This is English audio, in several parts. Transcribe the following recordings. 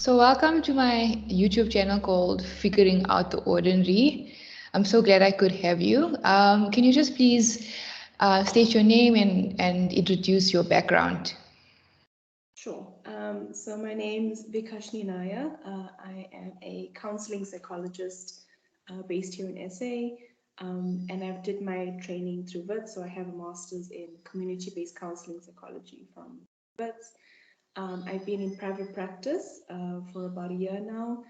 So, welcome to my YouTube channel called Figuring Out the Ordinary. I'm so glad I could have you. Can you just please state your name and introduce your background? Sure. So my name's Vikashni Naya. I am a counseling psychologist based here in SA, and I've did my training through WITS. So I have a master's in community-based counseling psychology from WITS. I've been in private practice for about a year now,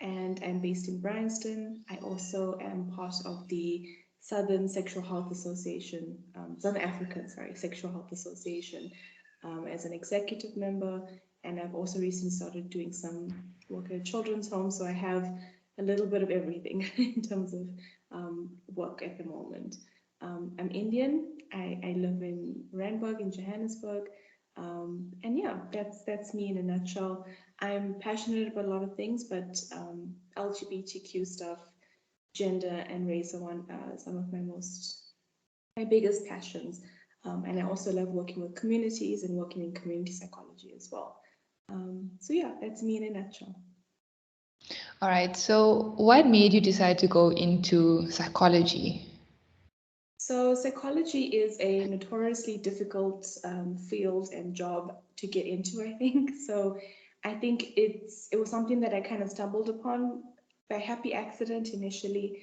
and I'm based in Bryanston. I also am part of the Southern Sexual Health Association, Southern African, sorry, Sexual Health Association, as an executive member. And I've also recently started doing some work at a children's home, so I have a little bit of everything in terms of work at the moment. I'm Indian. I live in Randburg in Johannesburg. And yeah, that's me in a nutshell. I'm passionate about a lot of things, but LGBTQ stuff, gender and race are some of my biggest passions. And I also love working with communities and working in community psychology as well. So yeah, that's me in a nutshell. All right. So, what made you decide to go into psychology? So psychology is a notoriously difficult field and job to get into, I think. So I think it was something that I kind of stumbled upon by happy accident initially.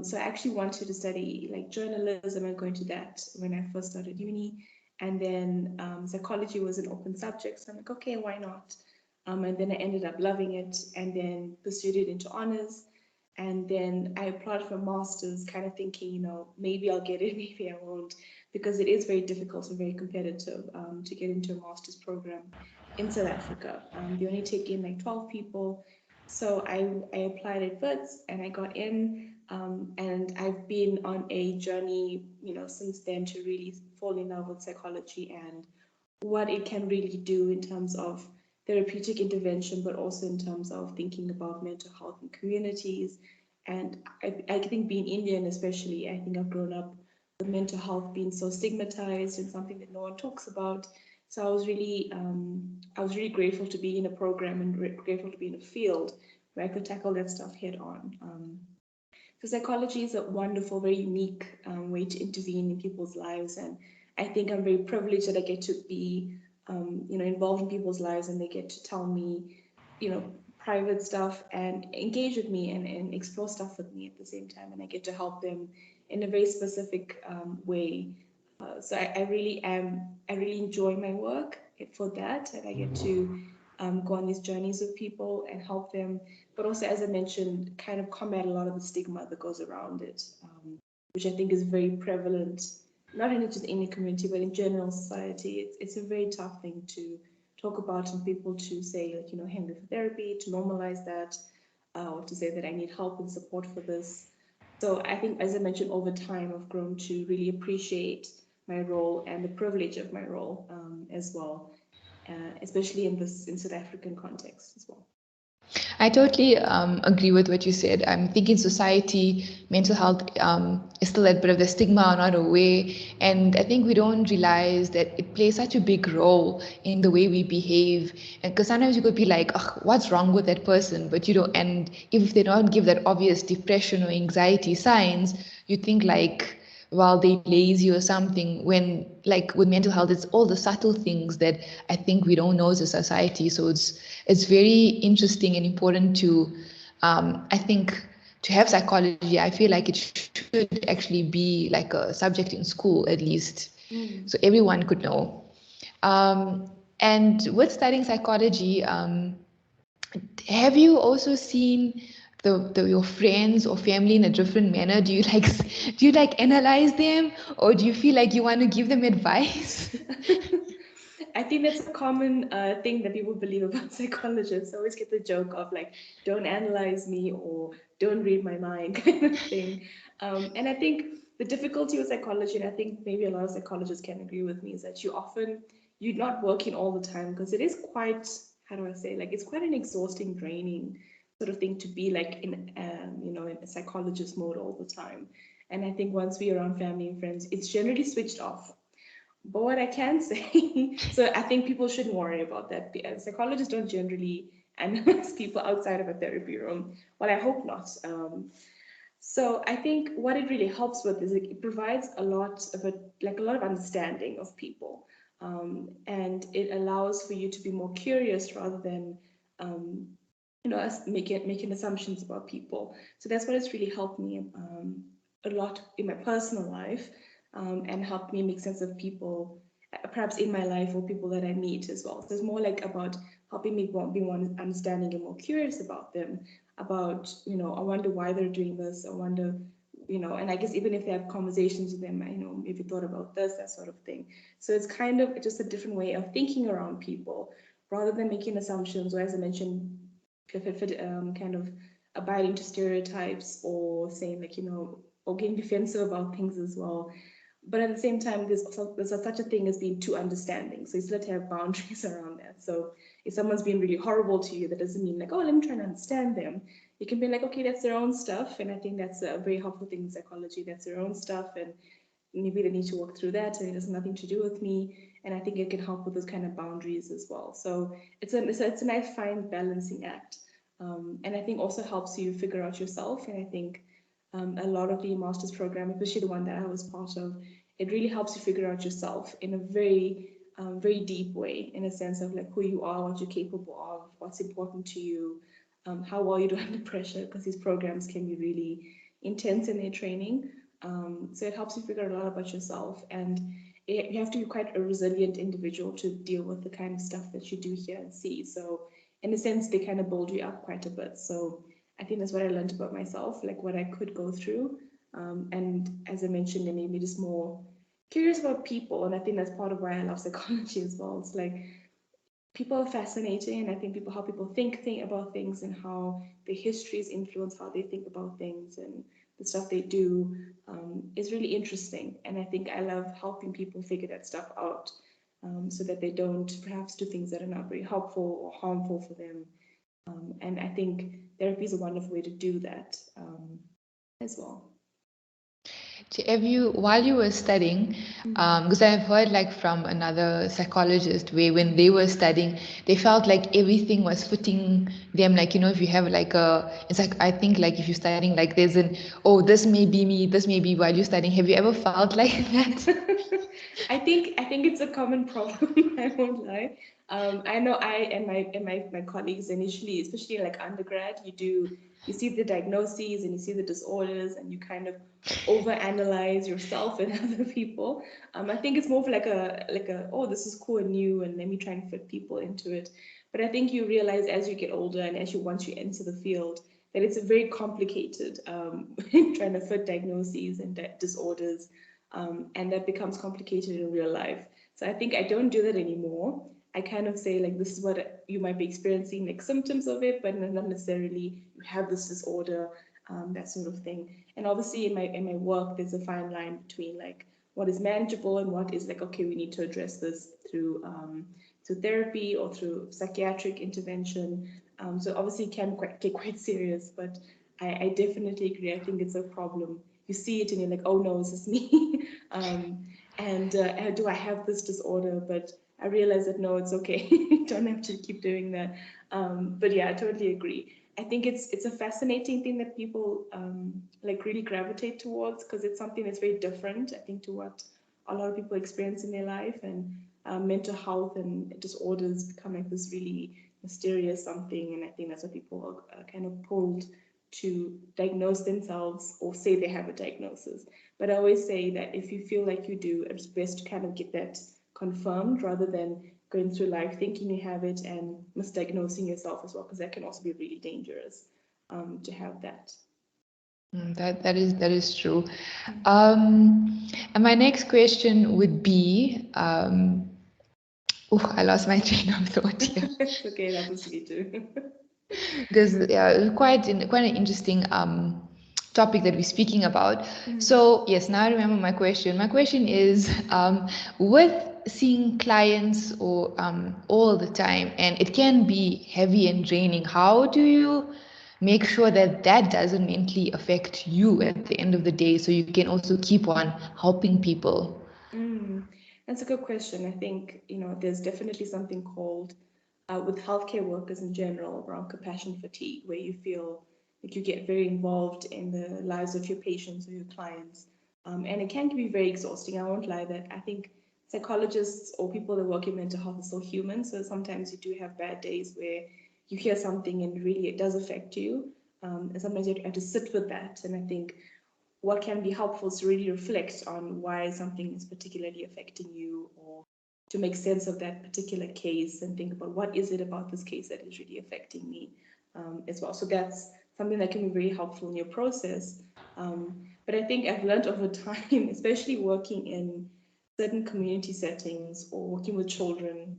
So I actually wanted to study like journalism and go into that when I first started uni. And then psychology was an open subject. So I'm like, okay, why not? And then I ended up loving it and then pursued it into honors. And then I applied for a master's, kind of thinking, maybe I'll get it, maybe I won't, because it is very difficult and very competitive to get into a master's program in South Africa. They only take in like 12 people. So I applied at WITS and I got in. And I've been on a journey, since then to really fall in love with psychology and what it can really do in terms of therapeutic intervention, but also in terms of thinking about mental health in communities. And I think being Indian, especially, I think I've grown up with mental health being so stigmatized and something that no one talks about. So I was really grateful to be in a program and grateful to be in a field where I could tackle that stuff head on. So psychology is a wonderful, very unique way to intervene in people's lives, and I think I'm very privileged that I get to be, involved in people's lives, and they get to tell me, private stuff and engage with me and explore stuff with me at the same time, and I get to help them in a very specific way. So I really enjoy my work for that, and I get to go on these journeys with people and help them, but also, as I mentioned, kind of combat a lot of the stigma that goes around it, which I think is very prevalent, not only just in the community, but in general society. It's a very tough thing to talk about and people to say, like, hey, I'm for therapy, to normalize that, or to say that I need help and support for this. So I think, as I mentioned, over time, I've grown to really appreciate my role and the privilege of my role as well, especially in South African context as well. I totally agree with what you said. I think in society, mental health is still a bit of the stigma or not aware. And I think we don't realize that it plays such a big role in the way we behave. And because sometimes you could be like, oh, what's wrong with that person? But you don't, and if they don't give that obvious depression or anxiety signs, you think like, while they lazy or something, when like with mental health it's all the subtle things that I think we don't know as a society. So it's very interesting and important to I think to have psychology. I feel like it should actually be like a subject in school at least, so everyone could know. And with studying psychology, have you also seen your friends or family in a different manner? Do you like analyze them, or do you feel like you want to give them advice? I think that's a common thing that people believe about psychologists. I always get the joke of like, don't analyze me or don't read my mind kind of thing. And I think the difficulty with psychology, and I think maybe a lot of psychologists can agree with me, is that you're not working all the time because it is quite, how do I say, like it's quite an exhausting, draining sort of thing to be like in a psychologist mode all the time. And I think once we're around family and friends, it's generally switched off. But what I can say, so I think people shouldn't worry about that. Psychologists don't generally analyze people outside of a therapy room. Well, I hope not. So I think what it really helps with is it provides a lot of a lot of understanding of people, and it allows for you to be more curious rather than um, us making assumptions about people. So that's what has really helped me a lot in my personal life, and helped me make sense of people, perhaps in my life or people that I meet as well. So it's more like about helping me be more understanding and more curious about them. About I wonder why they're doing this. I wonder, and I guess even if they have conversations with them, maybe thought about this, that sort of thing. So it's kind of just a different way of thinking around people rather than making assumptions, or as I mentioned, kind of abiding to stereotypes or saying like or getting defensive about things as well. But at the same time, there's such a thing as being too understanding. So you still have to have boundaries around that. So if someone's being really horrible to you, that doesn't mean like, oh, let me try and understand them. You can be like, okay, that's their own stuff, and I think that's a very helpful thing in psychology. That's their own stuff, and maybe they need to work through that, and it has nothing to do with me. And I think it can help with those kind of boundaries as well. So it's a nice fine balancing act, and I think also helps you figure out yourself. And I think a lot of the master's program, especially the one that I was part of, it really helps you figure out yourself in a very deep way, in a sense of like who you are, what you're capable of, what's important to you, how well you do under pressure, because these programs can be really intense in their training. So it helps you figure out a lot about yourself, and you have to be quite a resilient individual to deal with the kind of stuff that you do hear and see. So in a sense, they kind of build you up quite a bit. So I think that's what I learned about myself, like what I could go through. And as I mentioned, it made me just more curious about people. And I think that's part of why I love psychology as well. It's like people are fascinating, and I think how people think about things, and how their histories influence how they think about things, and the stuff they do is really interesting. And I think I love helping people figure that stuff out, so that they don't perhaps do things that are not very helpful or harmful for them. And I think therapy is a wonderful way to do that as well. Have you, while you were studying, because I've heard like from another psychologist where when they were studying, they felt like everything was fitting them. Like, if you have like it's like, I think like if you're studying, like there's oh, this may be me, this may be while you're studying. Have you ever felt like that? I think it's a common problem. I won't lie. I know I and my colleagues initially, especially like undergrad, you see the diagnoses and you see the disorders, and you kind of overanalyze yourself and other people. I think it's more of like a oh, this is cool and new, and let me try and fit people into it. But I think you realize as you get older, and once you enter the field, that it's a very complicated trying to fit diagnoses and disorders, and that becomes complicated in real life. So I think I don't do that anymore. I kind of say like, this is what you might be experiencing, like symptoms of it, but not necessarily you have this disorder, that sort of thing. And obviously in my work, there's a fine line between like what is manageable and what is like, okay, we need to address this through therapy or through psychiatric intervention. So obviously it can get quite serious, but I definitely agree. I think it's a problem. You see it and you're like, oh no, is this me? And do I have this disorder? But I realize that no, it's okay. You don't have to keep doing that. But yeah, I totally agree. I think it's a fascinating thing that people like really gravitate towards, because it's something that's very different, I think, to what a lot of people experience in their life. And mental health and disorders become like this really mysterious something, and I think that's what people are kind of pulled to diagnose themselves or say they have a diagnosis. But I always say that if you feel like you do, it's best to kind of get that confirmed rather than going through life thinking you have it and misdiagnosing yourself as well, because that can also be really dangerous to have that. That is true. And my next question would be, I lost my train of thought here. It's okay, that was me too. Because yeah, quite an interesting topic that we're speaking about. So yes, now I remember my question. My question is, with seeing clients or all the time, and it can be heavy and draining. How do you make sure that that doesn't mentally affect you at the end of the day, so you can also keep on helping people? That's a good question. I think, there's definitely something called with healthcare workers in general around compassion fatigue, where you feel like you get very involved in the lives of your patients or your clients. And it can be very exhausting. I won't lie that I think psychologists or people that work in mental health are still human. So sometimes you do have bad days where you hear something and really it does affect you. And sometimes you have to sit with that. And I think what can be helpful is to really reflect on why something is particularly affecting you, or to make sense of that particular case and think about what is it about this case that is really affecting me as well. So that's something that can be very helpful in your process. But I think I've learned over time, especially working in certain community settings or working with children,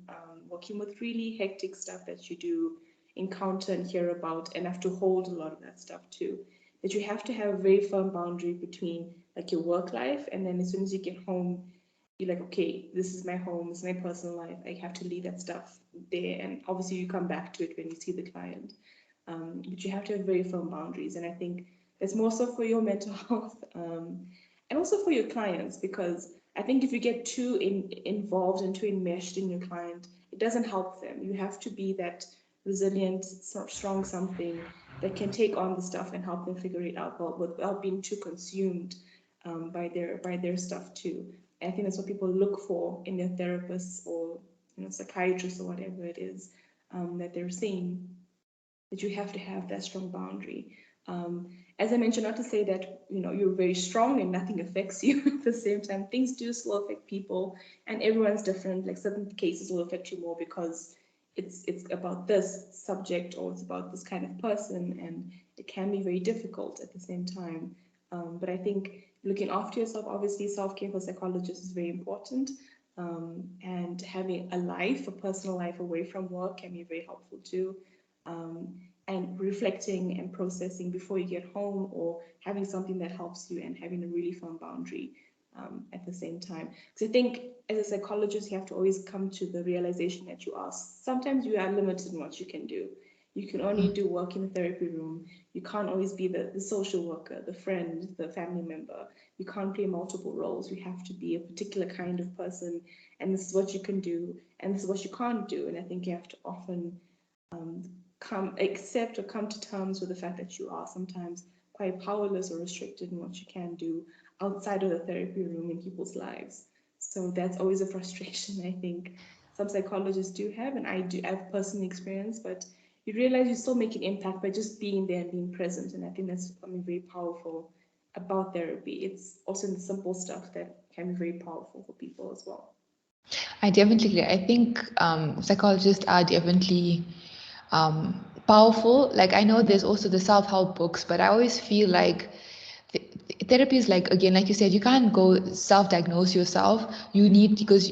working with really hectic stuff that you do encounter and hear about and have to hold a lot of that stuff too, that you have to have a very firm boundary between like your work life, and then as soon as you get home, you're like, okay, this is my home, this is my personal life. I have to leave that stuff there, and obviously you come back to it when you see the client. But you have to have very firm boundaries, and I think that's more so for your mental health, and also for your clients, because I think if you get too involved and too enmeshed in your client, it doesn't help them. You have to be that resilient, strong something that can take on the stuff and help them figure it out without being too consumed by their stuff too. And I think that's what people look for in their therapists or psychiatrists or whatever it is that they're seeing, that you have to have that strong boundary. As I mentioned, not to say that you're very strong and nothing affects you. At the same time, things do still affect people, and everyone's different. Like certain cases will affect you more because it's about this subject or it's about this kind of person, and it can be very difficult at the same time. But I think looking after yourself, obviously, self-care for psychologists is very important. And having a life, a personal life away from work can be very helpful too. And reflecting and processing before you get home, or having something that helps you and having a really firm boundary at the same time. Because I think as a psychologist, you have to always come to the realization that sometimes you are limited in what you can do. You can only do work in the therapy room. You can't always be the social worker, the friend, the family member. You can't play multiple roles. You have to be a particular kind of person, and this is what you can do, and this is what you can't do. And I think you have to often accept or come to terms with the fact that you are sometimes quite powerless or restricted in what you can do outside of the therapy room in people's lives. So that's always a frustration I think some psychologists do have, and I've personally experienced. But you realize you still make an impact by just being there and being present, and I think that's something very powerful about therapy. It's also in the simple stuff that can be very powerful for people as well. I definitely agree. I think psychologists are definitely powerful. Like I know there's also the self-help books, but I always feel like therapy is like, again, like you said, you can't go self-diagnose yourself. You need, because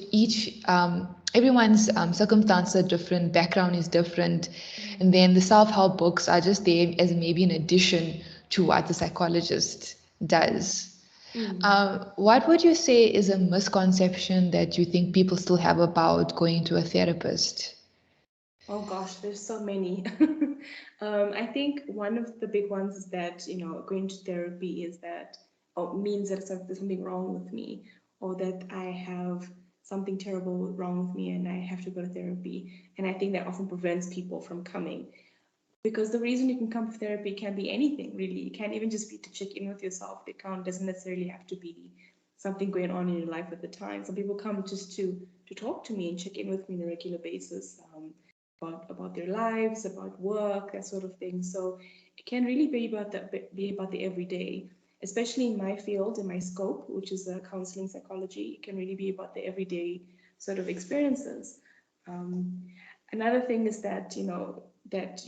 everyone's circumstances are different, background is different, and then the self-help books are just there as maybe an addition to what the psychologist does. What would you say is a misconception that you think people still have about going to a therapist? Oh gosh, there's so many. I think one of the big ones is that, going to therapy is that, or means that there's something wrong with me, or that I have something terrible wrong with me and I have to go to therapy. And I think that often prevents people from coming, because the reason you can come for therapy can be anything really. It can even just be to check in with yourself. It doesn't necessarily have to be something going on in your life at the time. Some people come just to talk to me and check in with me on a regular basis, about their lives, about work, that sort of thing. So it can really be about the everyday, especially in my field, in my scope, which is counseling psychology. It can really be about the everyday sort of experiences. Um, Another thing is that that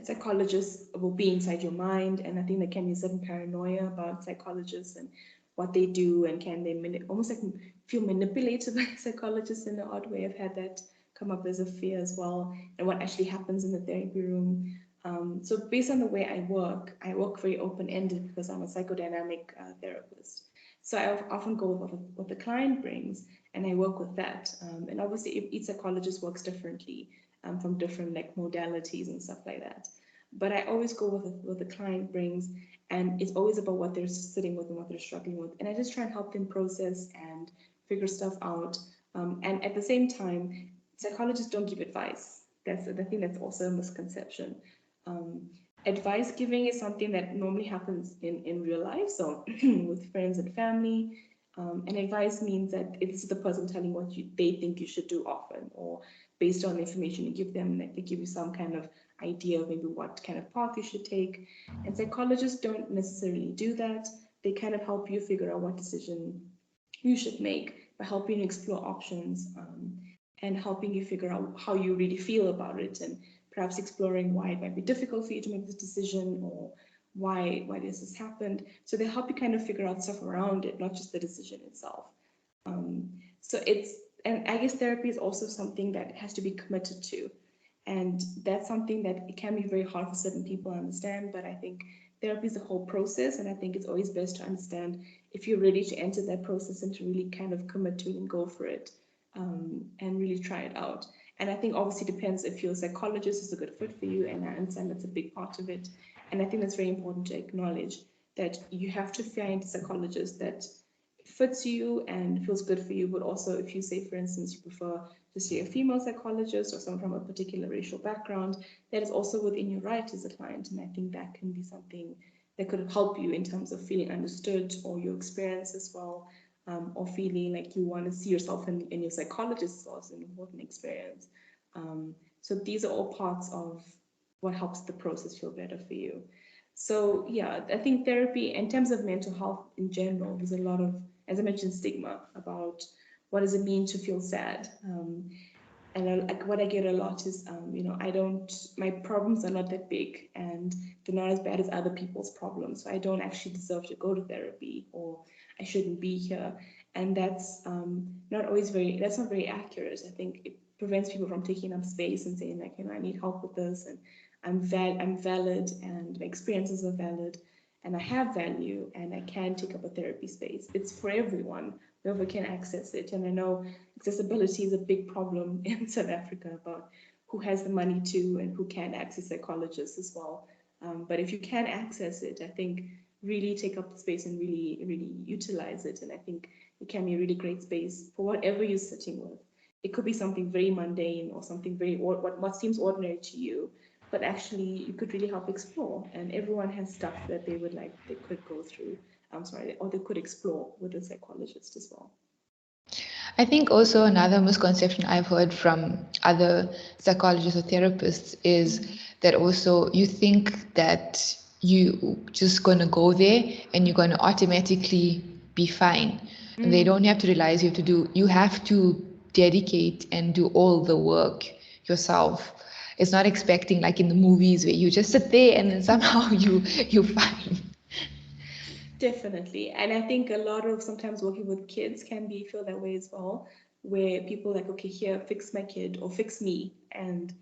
psychologists will be inside your mind, and I think there can be a certain paranoia about psychologists and what they do, and can they almost like feel manipulated by psychologists in an odd way. I've had that come up as a fear as well, and what actually happens in the therapy room. So based on the way I work very open-ended because I'm a psychodynamic therapist. So I often go with what the client brings, and I work with that. And obviously, each psychologist works differently from different like modalities and stuff like that. But I always go with what the client brings, and it's always about what they're sitting with and what they're struggling with. And I just try and help them process and figure stuff out. And at the same time, psychologists don't give advice. That's the thing that's also a misconception. Um, Advice giving is something that normally happens in real life, so with friends and family. And advice means that it's the person telling what they think you should do often, or based on the information you give them, that they give you some kind of idea of maybe what kind of path you should take. And psychologists don't necessarily do that. They kind of help you figure out what decision you should make by helping you explore options, and helping you figure out how you really feel about it, and perhaps exploring why it might be difficult for you to make this decision, or why this happened. So they help you kind of figure out stuff around it, not just the decision itself. Um, so it's, and I guess therapy is also something that has to be committed to. And that's something that it can be very hard for certain people to understand, but I think therapy is a whole process, and I think it's always best to understand if you're ready to enter that process and to really kind of commit to it and go for it, and really try it out. And I think obviously depends if your psychologist is a good fit for you, and I understand that's a big part of it. And I think that's very important to acknowledge that you have to find a psychologist that fits you and feels good for you. But also, if you say, for instance, you prefer to see a female psychologist or someone from a particular racial background, that is also within your right as a client. And I think that can be something that could help you in terms of feeling understood, or your experience as well, or feeling like you want to see yourself in your psychologist as well as an important experience. So these are all parts of what helps the process feel better for you. So yeah, I think therapy, in terms of mental health in general, there's a lot of, as I mentioned, stigma about what does it mean to feel sad. And what I get a lot is, I don't, my problems are not that big, and they're not as bad as other people's problems. So I don't actually deserve to go to therapy, or I shouldn't be here. And that's that's not very accurate. I think it prevents people from taking up space and saying, like, I need help with this, and I'm valid, and my experiences are valid, and I have value, and I can take up a therapy space. It's for everyone, whoever can access it. And I know accessibility is a big problem in South Africa about who has the money to and who can access psychologists as well. But if you can access it, I think really take up the space and really, really utilize it. And I think it can be a really great space for whatever you're sitting with. It could be something very mundane, or something very, what seems ordinary to you, but actually you could really help explore. And everyone has stuff that they could go through. I'm sorry, or they could explore with a psychologist as well. I think also another misconception I've heard from other psychologists or therapists is that also you think that you just going to go there and you're going to automatically be fine. They don't have to realize you have to dedicate and do all the work yourself. It's not expecting like in the movies where you just sit there and then somehow you're fine. Definitely. And I think a lot of sometimes working with kids can be feel that way as well, where people like, okay, here, fix my kid or fix me. And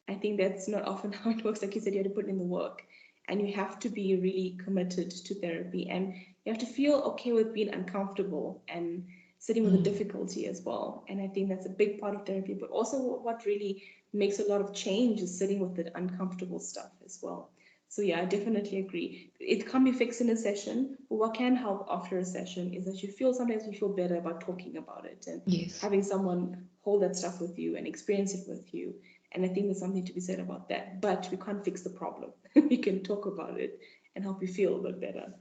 I think that's not often how it works. Like you said, you have to put in the work, and you have to be really committed to therapy, and you have to feel okay with being uncomfortable and sitting with the difficulty as well. And I think that's a big part of therapy, but also what really makes a lot of change is sitting with the uncomfortable stuff as well. So yeah, I definitely agree. It can't be fixed in a session, but what can help after a session is that sometimes you feel better about talking about it, and Yes. having someone hold that stuff with you and experience it with you. And I think there's something to be said about that. But we can't fix the problem. We can talk about it and help you feel a bit better.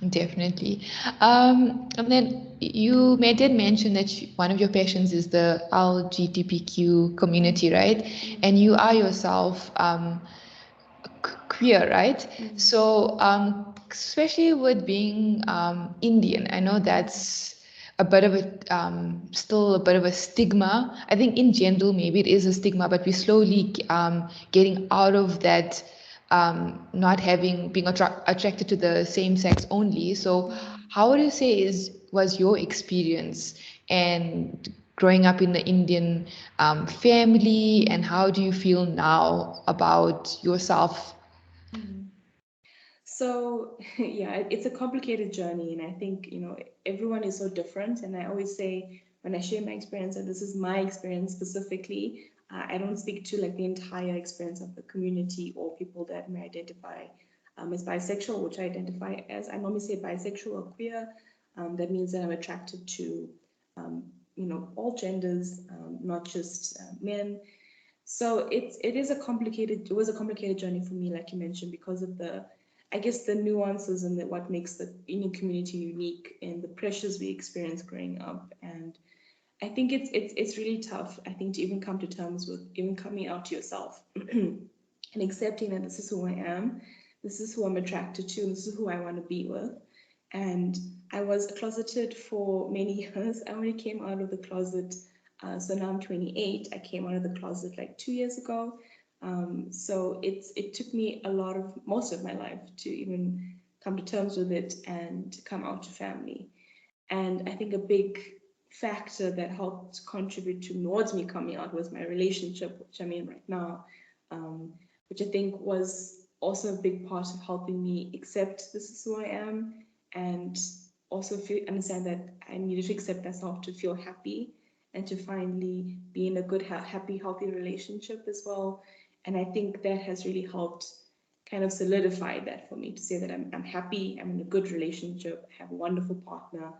Definitely. And then did mention that one of your passions is the LGBTQ community, right? And you are yourself queer, right? So, especially with being Indian, I know that's a bit of a still a bit of a stigma. I think in general, maybe it is a stigma, but we're slowly getting out of that. Not having being attracted to the same sex only. So, how would you say was your experience and growing up in the Indian family, and how do you feel now about yourself? So yeah, it's a complicated journey, and I think everyone is so different. And I always say when I share my experience, and this is my experience specifically, I don't speak to like the entire experience of the community or people that may identify as bisexual, which I identify as. I normally say bisexual or queer. That means that I'm attracted to all genders, not just men. So it was a complicated journey for me, like you mentioned, because of I guess the nuances and what makes the Indian community unique and the pressures we experience growing up. And I think it's really tough, I think, to even come to terms with even coming out to yourself and accepting that this is who I am, this is who I'm attracted to, this is who I want to be with. And I was closeted for many years. I only came out of the closet, so now I'm 28. I came out of the closet like 2 years ago. So it took me most of my life to even come to terms with it and come out to family. And I think a big factor that helped contribute towards me coming out was my relationship, which I'm in right now, which I think was also a big part of helping me accept this is who I am, and also understand that I needed to accept myself to feel happy and to finally be in a good, happy, healthy relationship as well. And I think that has really helped kind of solidify that for me, to say that I'm happy, I'm in a good relationship, I have a wonderful partner,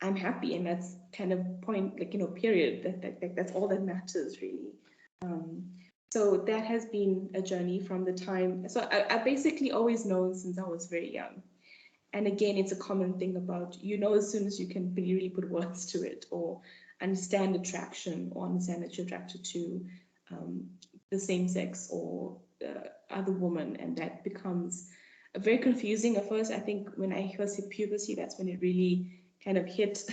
I'm happy, and that's kind of point, period. That's all that matters, really. Um, so that has been a journey from the time. So I basically always known since I was very young. And again, it's a common thing about, as soon as you can really put words to it, or understand attraction, or understand that you're attracted to the same sex or other woman, and that becomes very confusing at first. I think when I first hit puberty, that's when it really kind of hit,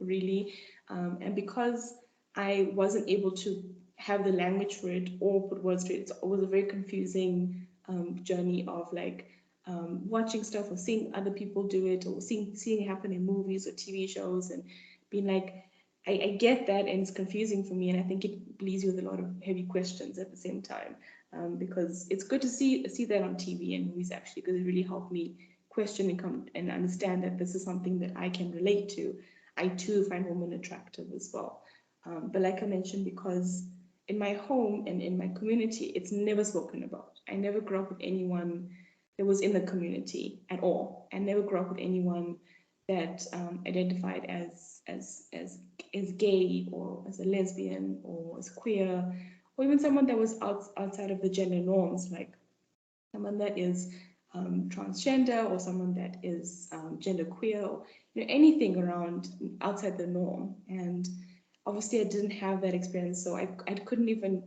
really. And because I wasn't able to have the language for it or put words to it, it was a very confusing journey of watching stuff or seeing other people do it, or seeing it happen in movies or TV shows, and being like, I get that, and it's confusing for me, and I think it leaves you with a lot of heavy questions at the same time, because it's good to see that on TV and movies, actually, because it really helped me question and come and understand that this is something that I can relate to. I too find women attractive as well. But like I mentioned, because in my home and in my community, it's never spoken about. I never grew up with anyone that was in the community at all. I never grew up with anyone that identified as gay, or as a lesbian, or as queer, or even someone that was outside of the gender norms, like someone that is transgender, or someone that is genderqueer, or anything around outside the norm. And obviously I didn't have that experience, so I couldn't even,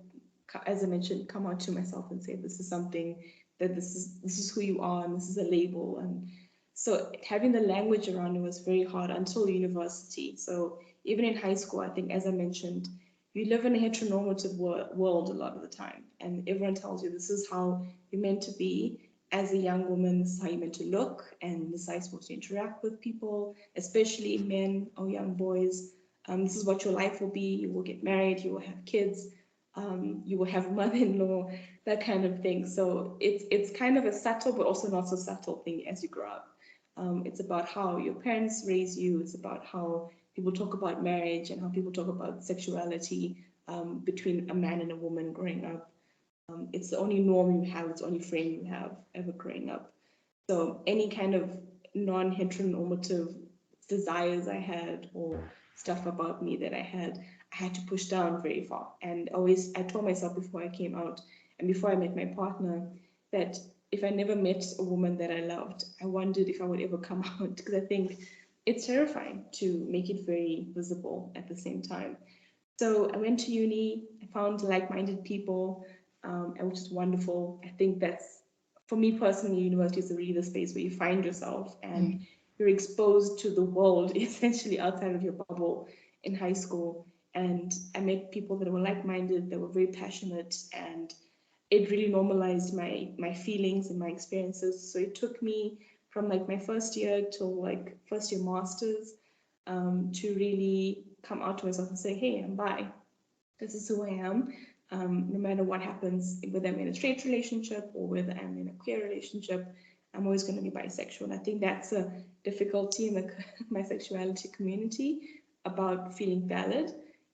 as I mentioned, come out to myself and say this is something, that this is who you are, and this is a label. And so having the language around it was very hard until university. So even in high school, I think, as I mentioned, you live in a heteronormative world a lot of the time, and everyone tells you this is how you're meant to be as a young woman, this is how you're meant to look, and this is how you're supposed to interact with people, especially men or young boys. This is what your life will be. You will get married, you will have kids, you will have a mother-in-law, that kind of thing. So it's kind of a subtle but also not so subtle thing as you grow up. It's about how your parents raise you. It's about how people talk about marriage and how people talk about sexuality between a man and a woman growing up. It's the only norm you have, it's the only frame you have ever growing up. So any kind of non-heteronormative desires I had, or stuff about me that I had to push down very far. And always, I told myself before I came out and before I met my partner that if I never met a woman that I loved, I wondered if I would ever come out, because I think it's terrifying to make it very visible at the same time. So I went to uni, I found like-minded people, which is wonderful. I think that's, for me personally, university is really the space where you find yourself and you're exposed to the world essentially outside of your bubble in high school. And I met people that were like-minded, that were very passionate, and it really normalized my feelings and my experiences. So it took me from like my first year till like first year masters to really come out to myself and say, hey, I'm bi. This is who I am. No matter what happens, whether I'm in a straight relationship or whether I'm in a queer relationship, I'm always going to be bisexual. And I think that's a difficulty in the my sexuality community, about feeling valid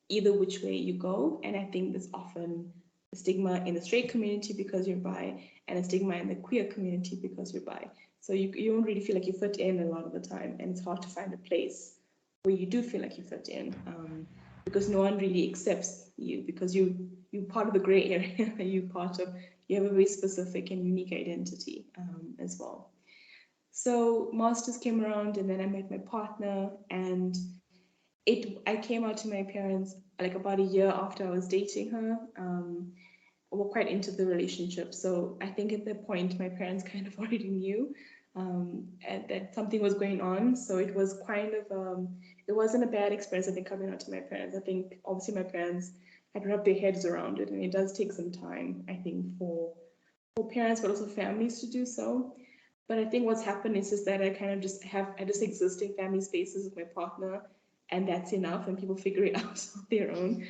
either which way you go. And I think there's often a stigma in the straight community because you're bi, and a stigma in the queer community because you're bi. So you don't really feel like you fit in a lot of the time, and it's hard to find a place where you do feel like you fit in, because no one really accepts you because you're part of the gray area. You have a very specific and unique identity, as well. So masters came around, and then I met my partner, and I came out to my parents like about a year after I was dating her. We're quite into the relationship, so I think at that point my parents kind of already knew, and that something was going on. So it was kind of it wasn't a bad experience. I think coming out to my parents, I think obviously my parents had wrapped their heads around it, and it does take some time, I think, for parents but also families to do so. But I think what's happened is just that I just exist in family spaces with my partner, and that's enough, and people figure it out on their own.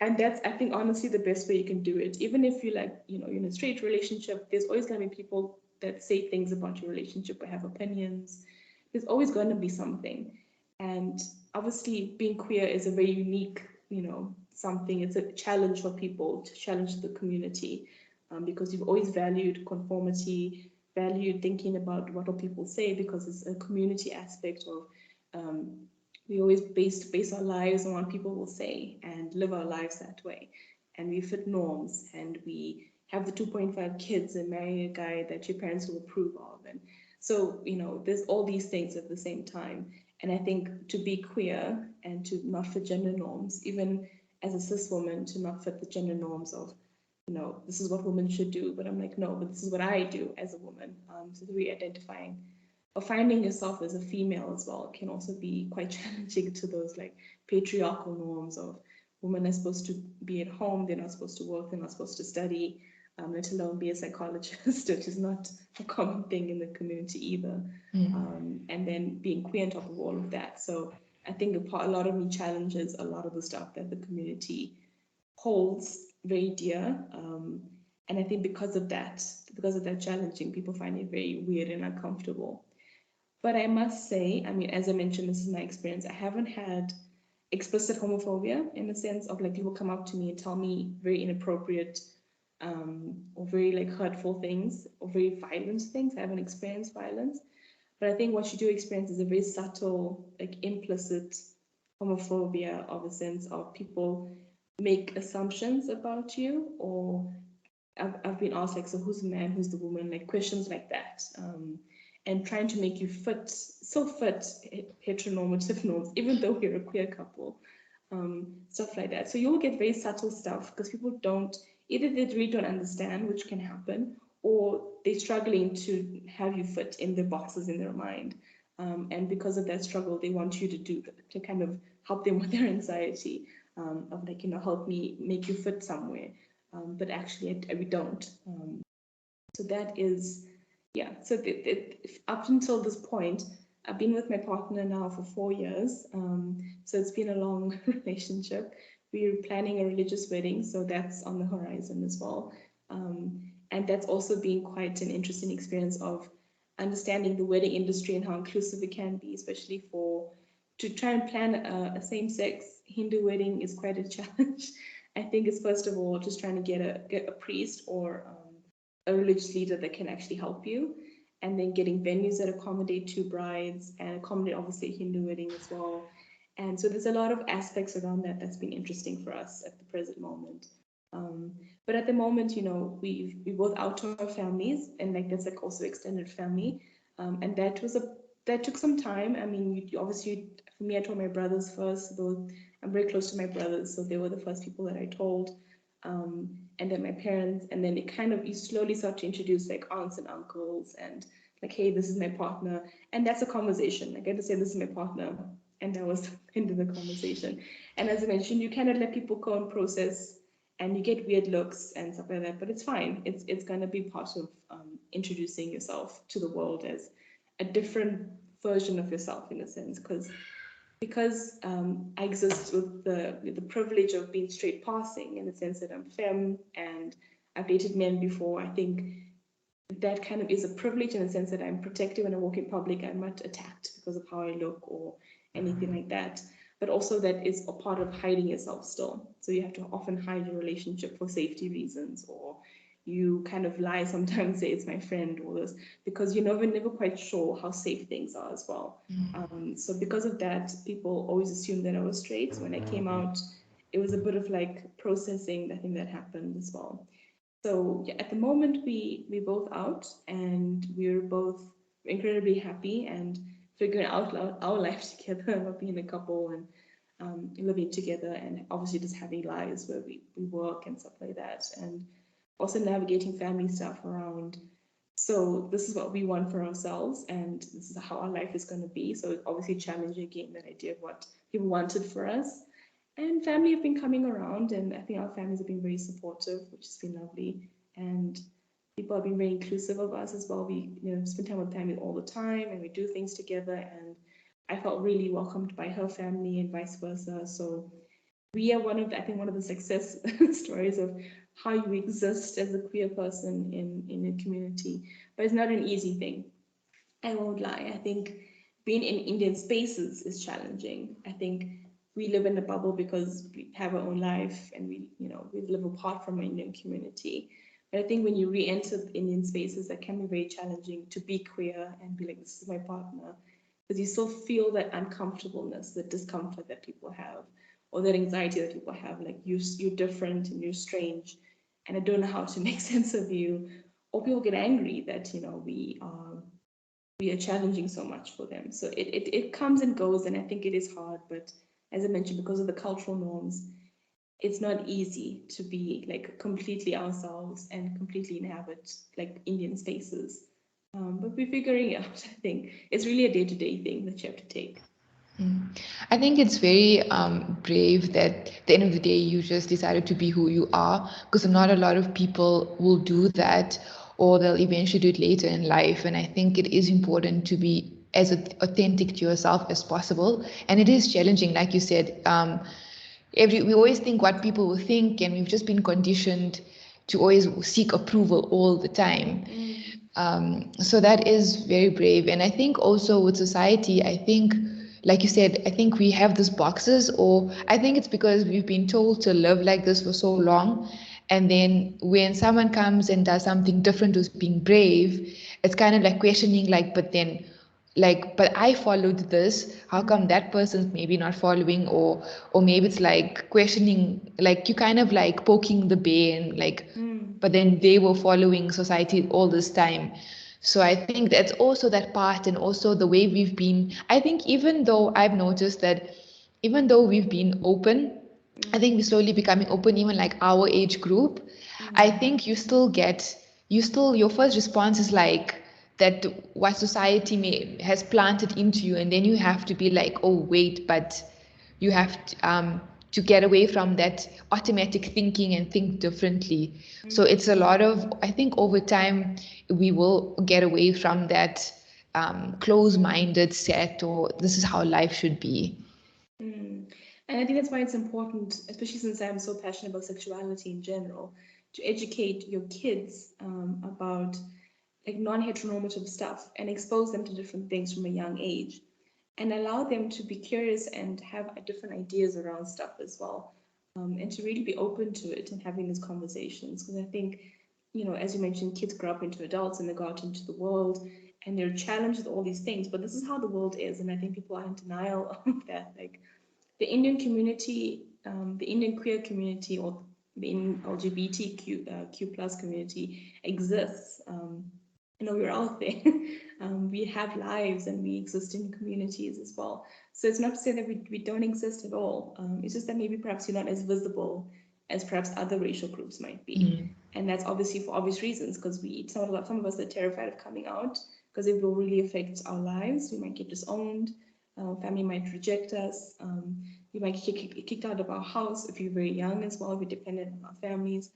And that's, I think, honestly the best way you can do it. Even if you like, you're in a straight relationship, there's always going to be people that say things about your relationship or have opinions. There's always going to be something. And obviously, being queer is a very unique, something. It's a challenge for people, to challenge the community, because you've always valued conformity, valued thinking about what will people say, because it's a community aspect of, we always base our lives on what people will say and live our lives that way. And we fit norms, and we have the 2.5 kids and marry a guy that your parents will approve of. And so, there's all these things at the same time. And I think to be queer and to not fit gender norms, even as a cis woman, to not fit the gender norms of, this is what women should do. But I'm like, no, but this is what I do as a woman. So re-identifying or finding yourself as a female as well can also be quite challenging to those like patriarchal norms of women are supposed to be at home, they're not supposed to work, they're not supposed to study, let alone be a psychologist, which is not a common thing in the community either. And then being queer on top of all of that. So I think a lot of me challenges a lot of the stuff that the community holds very dear. And I think because of that challenging, people find it very weird and uncomfortable. But I must say, I mean, as I mentioned, this is my experience. I haven't had explicit homophobia in the sense of like people come up to me and tell me very inappropriate, or very like hurtful things or very violent things. I haven't experienced violence. But I think what you do experience is a very subtle, like implicit homophobia, of a sense of people make assumptions about you, or I've been asked like, so who's the man, who's the woman, like questions like that, and trying to make you fit heteronormative norms, even though we're a queer couple, stuff like that. So you'll get very subtle stuff because people don't, either they really don't understand, which can happen, or they're struggling to have you fit in the boxes in their mind. And because of that struggle, they want you to kind of help them with their anxiety, of like, help me make you fit somewhere. But actually, we don't. So that is, yeah. So up until this point, I've been with my partner now for 4 years. So it's been a long relationship. We're planning a religious wedding, so that's on the horizon as well. And that's also been quite an interesting experience of understanding the wedding industry and how inclusive it can be, especially to try and plan a same-sex Hindu wedding is quite a challenge. I think it's first of all just trying to get a priest or a religious leader that can actually help you, and then getting venues that accommodate two brides and accommodate obviously a Hindu wedding as well. And so there's a lot of aspects around that that's been interesting for us at the present moment. But at the moment, we both out to our families, and like that's like also extended family, and that took some time. I mean, you obviously, for me, I told my brothers first, though I'm very close to my brothers, so they were the first people that I told, and then my parents, and then you slowly start to introduce like aunts and uncles, and like, hey, this is my partner, and that's a conversation. I get to say this is my partner, and that was the end of the conversation. And as I mentioned, you cannot let people go and process, and you get weird looks and stuff like that, but it's fine. It's gonna be part of introducing yourself to the world as a different version of yourself, in a sense, because I exist with the privilege of being straight passing, in the sense that I'm femme and I've dated men before. I think that kind of is a privilege, in the sense that I'm protected when I walk in public. I'm not attacked because of how I look or anything like that. But also that is a part of hiding yourself still. So you have to often hide your relationship for safety reasons, or you kind of lie sometimes, say it's my friend or this, because you're never quite sure how safe things are as well. So because of that, people always assumed that I was straight. So when I came out, it was a bit of like processing the thing that happened as well. So yeah, at the moment we both out and we're both incredibly happy and figuring out our life together, not being a couple and living together, and obviously just having lives where we work and stuff like that, and also navigating family stuff around. So this is what we want for ourselves, and this is how our life is going to be. So it's obviously challenging again that idea of what people wanted for us. And family have been coming around, and I think our families have been very supportive, which has been lovely. And people have been very inclusive of us as well. We, spend time with family all the time, and we do things together. And I felt really welcomed by her family, and vice versa. So we are I think one of the success stories of how you exist as a queer person in a community. But it's not an easy thing. I won't lie. I think being in Indian spaces is challenging. I think we live in a bubble because we have our own life and we live apart from our Indian community. But I think when you re-enter Indian spaces, that can be very challenging to be queer and be like, this is my partner, because you still feel that uncomfortableness, the discomfort that people have, or that anxiety that people have, like you're different and you're strange, and I don't know how to make sense of you. Or people get angry that we are challenging so much for them. So it comes and goes, and I think it is hard. But as I mentioned, because of the cultural norms, it's not easy to be like completely ourselves and completely inhabit like Indian spaces. But we're figuring it out. I think it's really a day-to-day thing that you have to take. I think it's very brave that at the end of the day you just decided to be who you are, because not a lot of people will do that, or they'll eventually do it later in life. And I think it is important to be as authentic to yourself as possible. And it is challenging, like you said. We always think what people will think, and we've just been conditioned to always seek approval all the time. So that is very brave. And I think also with society, I think, like you said, I think we have these boxes, or I think it's because we've been told to live like this for so long. And then when someone comes and does something different with being brave, it's kind of like questioning, like, but then, like, but I followed this, how come that person's maybe not following? Or maybe it's like questioning, like you kind of like poking the bear, and like, Mm, but then they were following society all this time. So I think that's also that part, and also the way we've been. I think even though I've noticed that even though we've been open, I think we're slowly becoming open, even like our age group. I think your first response is like that what society has planted into you, and then you have to be like, oh wait, but you have to get away from that automatic thinking and think differently. So it's a lot of, I think over time we will get away from that close-minded set, or this is how life should be. mm. And I think that's why it's important, especially since I'm so passionate about sexuality in general, to educate your kids about like non-heteronormative stuff and expose them to different things from a young age, and allow them to be curious and have different ideas around stuff as well, and to really be open to it and having these conversations. Because I think, as you mentioned, kids grow up into adults and they go out into the world and they're challenged with all these things, but this is how the world is, and I think people are in denial of that. Like the Indian community, the Indian queer community, or the Indian LGBTQ Q plus community exists. We're out there. We have lives and we exist in communities as well. So it's not to say that we don't exist at all. It's just that maybe perhaps you're not as visible as perhaps other racial groups might be. And that's obviously for obvious reasons, because some of us are terrified of coming out because it will really affect our lives. We might get disowned. Family might reject us. We might get kicked out of our house if you're very young as well, if you're dependent on our families.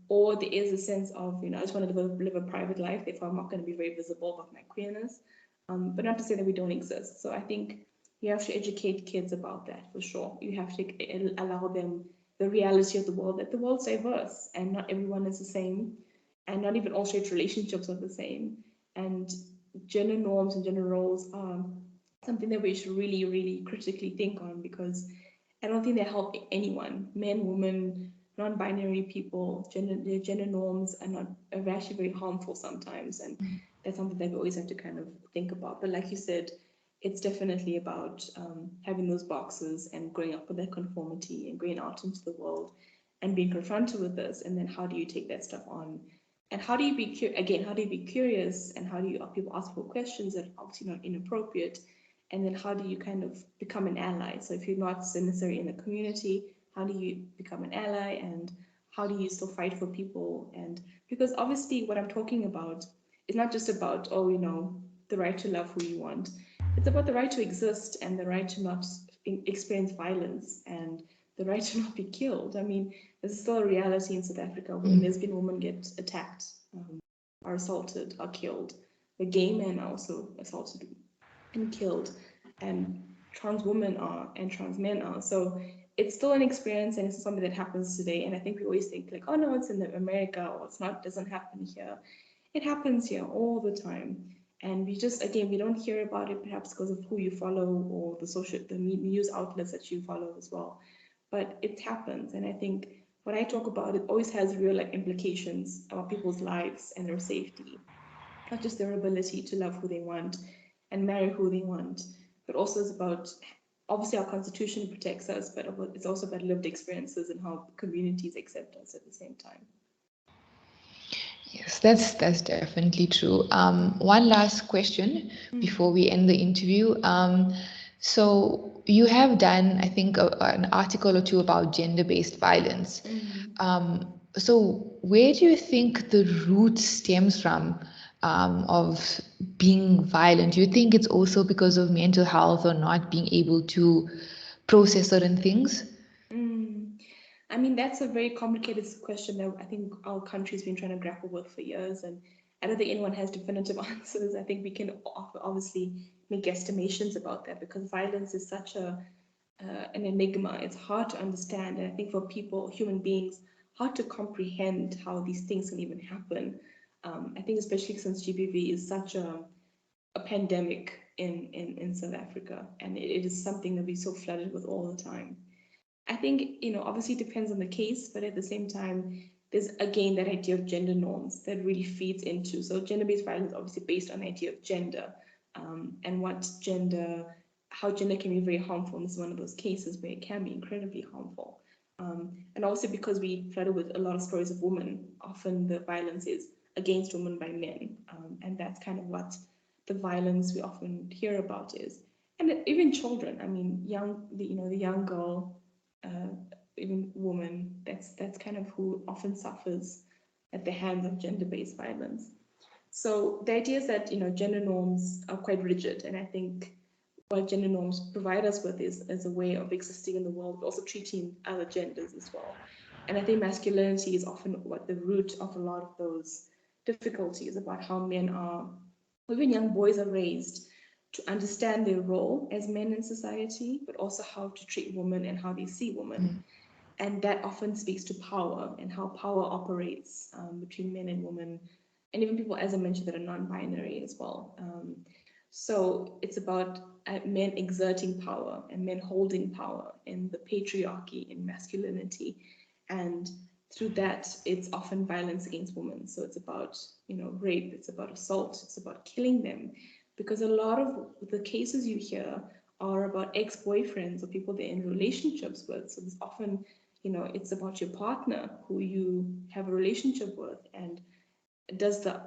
Or there is a sense of, I just want to live a private life, therefore I'm not going to be very visible about my queerness. But not to say that we don't exist. So I think you have to educate kids about that for sure. You have to allow them the reality of the world, that the world's diverse and not everyone is the same, and not even all straight relationships are the same. And gender norms and gender roles are something that we should really, really critically think on, because I don't think they help anyone, men, women, non-binary people, their gender norms are actually very harmful sometimes, and that's something that we always have to kind of think about. But like you said, it's definitely about having those boxes and growing up with that conformity and going out into the world and being confronted with this, and then how do you take that stuff on, and how do you be again, how do you be curious, and how do you people ask for questions that are obviously not inappropriate, and then how do you kind of become an ally? So if you're not necessarily in the community, how do you become an ally, and how do you still fight for people? And because obviously what I'm talking about is not just about, oh, the right to love who you want. It's about the right to exist and the right to not experience violence and the right to not be killed. I mean, there's still a reality in South Africa where lesbian women get attacked, are assaulted, are killed. The gay men are also assaulted and killed, and trans women are, and trans men are. So it's still an experience, and it's something that happens today. And I think we always think like, oh no, it's in America, or it's not, doesn't happen here. It happens here all the time. And we just, again, we don't hear about it perhaps because of who you follow or the news outlets that you follow as well. But it happens. And I think when I talk about it, always has real like implications about people's lives and their safety, not just their ability to love who they want and marry who they want, but also it's about, obviously our constitution protects us, but it's also about lived experiences and how communities accept us at the same time. Yes, that's definitely true. One last question before we end the interview. So you have done, I think, an article or two about gender-based violence. So where do you think the root stems from, of being violent? Do you think it's also because of mental health or not being able to process certain things? I mean, that's a very complicated question that I think our country's been trying to grapple with for years, and I don't think anyone has definitive answers. I think we can obviously make estimations about that because violence is such an enigma. It's hard to understand, and I think for people, human beings, hard to comprehend how these things can even happen. I think especially since GBV is such a pandemic in South Africa, and it is something that we're so flooded with all the time. I think, obviously it depends on the case, but at the same time, there's again that idea of gender norms that really feeds into. So gender-based violence is obviously based on the idea of gender, and how gender can be very harmful. And this is one of those cases where it can be incredibly harmful. And also because we flooded with a lot of stories of women, often the violence is against women by men. And that's kind of what the violence we often hear about is. And even children, I mean, the young girl, even woman, that's kind of who often suffers at the hands of gender-based violence. So the idea is that gender norms are quite rigid, and I think what gender norms provide us with is as a way of existing in the world, but also treating other genders as well. And I think masculinity is often what the root of a lot of those difficulties about how men are, even young boys are raised to understand their role as men in society, but also how to treat women and how they see women. And that often speaks to power and how power operates between men and women, and even people, as I mentioned, that are non-binary as well. So it's about men exerting power and men holding power in the patriarchy, in masculinity. And through that, it's often violence against women. So it's about, rape, it's about assault, it's about killing them. Because a lot of the cases you hear are about ex-boyfriends or people they're in relationships with. So there's often, it's about your partner who you have a relationship with and does the,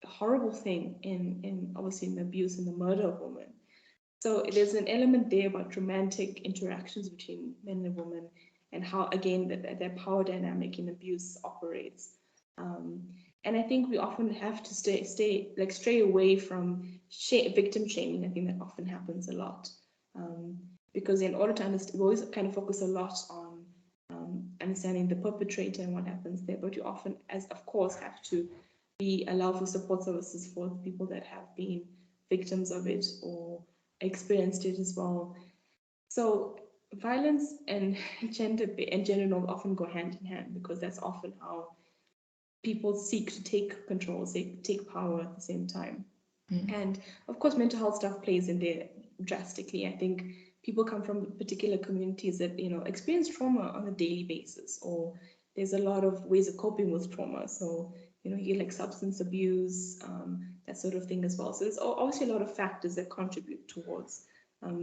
horrible thing in obviously in the abuse and the murder of women. So there's an element there about romantic interactions between men and women and how, again, that power dynamic in abuse operates. And I think we often have to stray away from victim shaming. I think that often happens a lot. Because in order to understand, we always kind of focus a lot on understanding the perpetrator and what happens there, but you often, of course, have to allow for support services for people that have been victims of it or experienced it as well. So violence and gender norms often go hand in hand because that's often how people seek to take control, take power at the same time. And of course, mental health stuff plays in there drastically. I think people come from particular communities that, experience trauma on a daily basis, or there's a lot of ways of coping with trauma. So, you get like substance abuse, that sort of thing as well. So there's obviously a lot of factors that contribute towards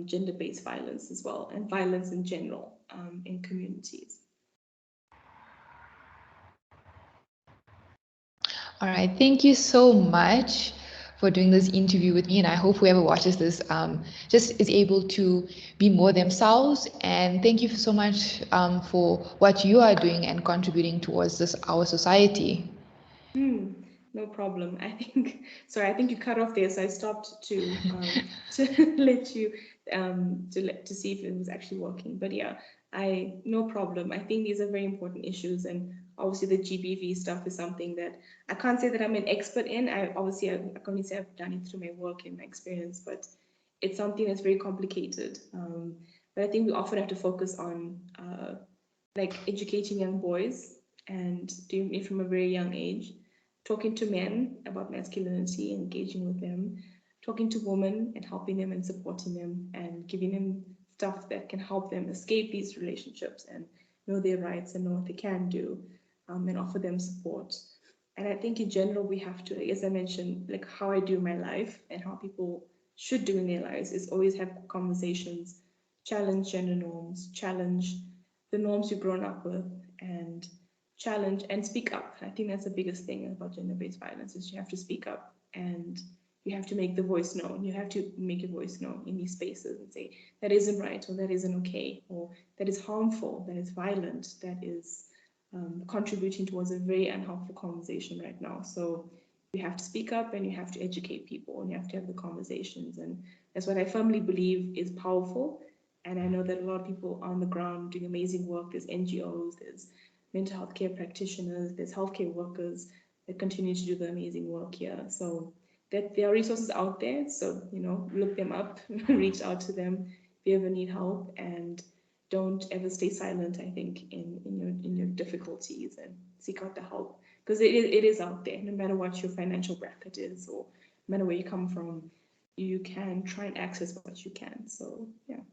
gender-based violence as well, and violence in general in communities. All right, thank you so much for doing this interview with me, and I hope whoever watches this just is able to be more themselves. And thank you so much for what you are doing and contributing towards this our society. Hmm, no problem. Sorry, I think you cut off there, so I stopped to to let you to see if it was actually working. But yeah, no problem. I think these are very important issues, and obviously the GBV stuff is something that I can't say that I'm an expert in. I can only say I've done it through my work and my experience, but it's something that's very complicated. But I think we often have to focus on like educating young boys and doing it from a very young age, talking to men about masculinity, engaging with them, talking to women and helping them and supporting them and giving them stuff that can help them escape these relationships and know their rights and know what they can do, and offer them support. And I think in general, we have to, as I mentioned, like how I do my life and how people should do in their lives is always have conversations, challenge gender norms, challenge the norms you've grown up with, and challenge and speak up. I think that's the biggest thing about gender-based violence is you have to speak up and you have to make the voice known. You have to make your voice known in these spaces and say that isn't right, or that isn't okay, or that is harmful, that is violent, that is contributing towards a very unhelpful conversation right now. So you have to speak up and you have to educate people and you have to have the conversations. And that's what I firmly believe is powerful. And I know that a lot of people on the ground doing amazing work. There's NGOs, there's mental health care practitioners, there's healthcare workers that continue to do the amazing work here. So that there are resources out there. So, look them up, reach out to them if you ever need help, and don't ever stay silent, I think, in your difficulties, and seek out the help. Because it is out there, no matter what your financial bracket is or no matter where you come from, you can try and access what you can. So yeah.